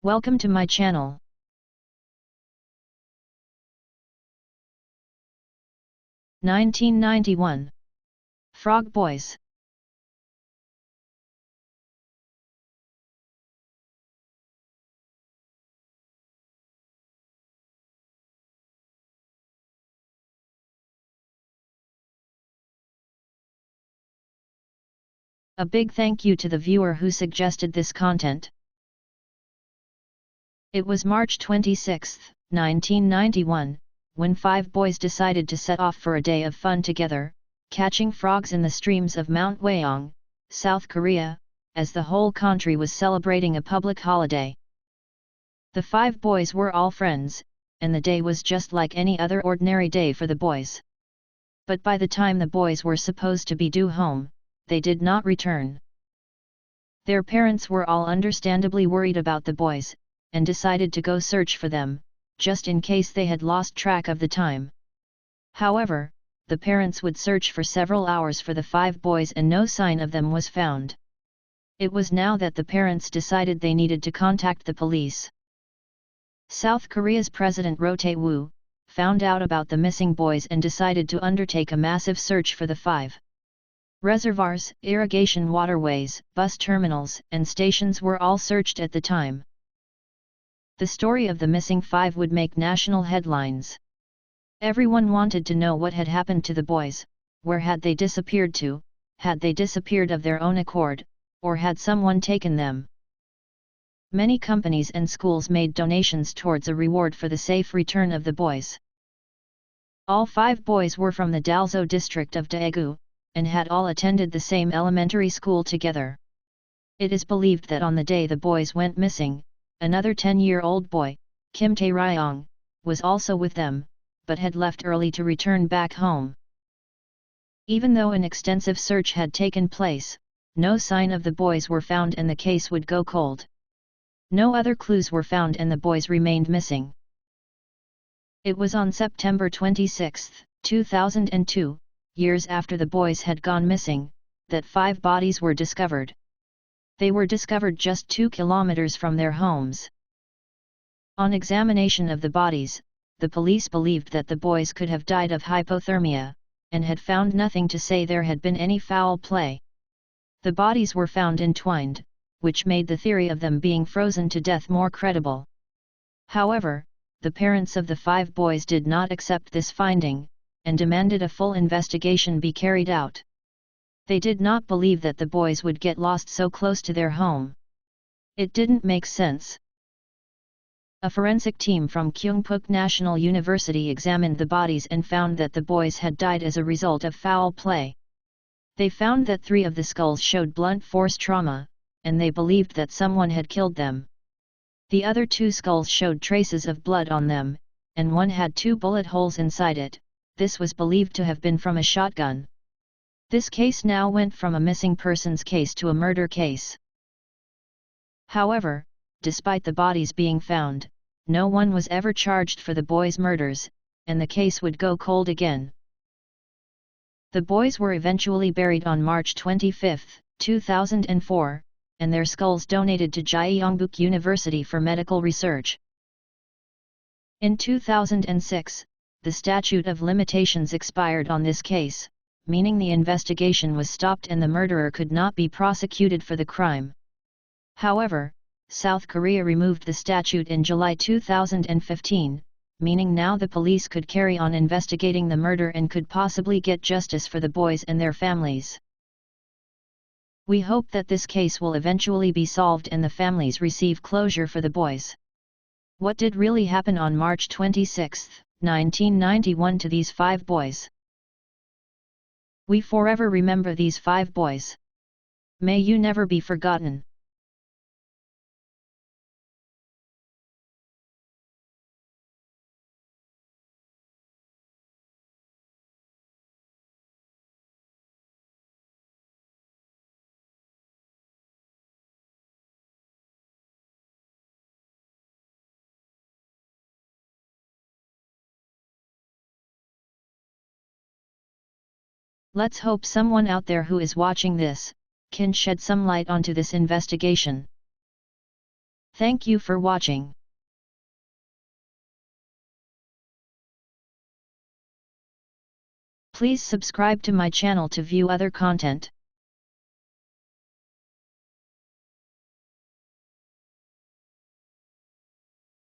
Welcome to my channel. (1991) Frog Boys. A big thank you to the viewer who suggested this content. It was March 26, 1991, when 5 boys decided to set off for a day of fun together, catching frogs in the streams of Mount Wayong, South Korea, as the whole country was celebrating a public holiday. The 5 boys were all friends, and the day was just like any other ordinary day for the boys. But by the time the boys were supposed to be due home, they did not return. Their parents were all understandably worried about the boys, and decided to go search for them, just in case they had lost track of the time. However, the parents would search for several hours for the 5 boys and no sign of them was found. It was now that the parents decided they needed to contact the police. South Korea's President Roh Tae-woo found out about the missing boys and decided to undertake a massive search for the 5. Reservoirs, irrigation waterways, bus terminals, and stations were all searched at the time. The story of the missing 5 would make national headlines. Everyone wanted to know what had happened to the boys, where had they disappeared to, had they disappeared of their own accord, or had someone taken them. Many companies and schools made donations towards a reward for the safe return of the boys. All 5 boys were from the Dalzo district of Daegu, and had all attended the same elementary school together. It is believed that on the day the boys went missing, another 10-year-old boy, Kim Tae-ryong, was also with them, but had left early to return back home. Even though an extensive search had taken place, no sign of the boys were found and the case would go cold. No other clues were found and the boys remained missing. It was on September 26, 2002, years after the boys had gone missing, that 5 bodies were discovered. They were discovered just 2 kilometers from their homes. On examination of the bodies, the police believed that the boys could have died of hypothermia, and had found nothing to say there had been any foul play. The bodies were found entwined, which made the theory of them being frozen to death more credible. However, the parents of the 5 boys did not accept this finding, and demanded a full investigation be carried out. They did not believe that the boys would get lost so close to their home. It didn't make sense. A forensic team from Kyungpook National University examined the bodies and found that the boys had died as a result of foul play. They found that 3 of the skulls showed blunt force trauma, and they believed that someone had killed them. The other 2 skulls showed traces of blood on them, and one had 2 bullet holes inside it. This was believed to have been from a shotgun. This case now went from a missing persons case to a murder case. However, despite the bodies being found, no one was ever charged for the boys' murders, and the case would go cold again. The boys were eventually buried on March 25, 2004, and their skulls donated to Gyeongbuk University for medical research. In 2006, the statute of limitations expired on this case, meaning the investigation was stopped and the murderer could not be prosecuted for the crime. However, South Korea removed the statute in July 2015, meaning now the police could carry on investigating the murder and could possibly get justice for the boys and their families. We hope that this case will eventually be solved and the families receive closure for the boys. What did really happen on March 26, 1991 to these 5 boys? We forever remember these 5 boys. May you never be forgotten. Let's hope someone out there who is watching this can shed some light onto this investigation. Thank you for watching. Please subscribe to my channel to view other content.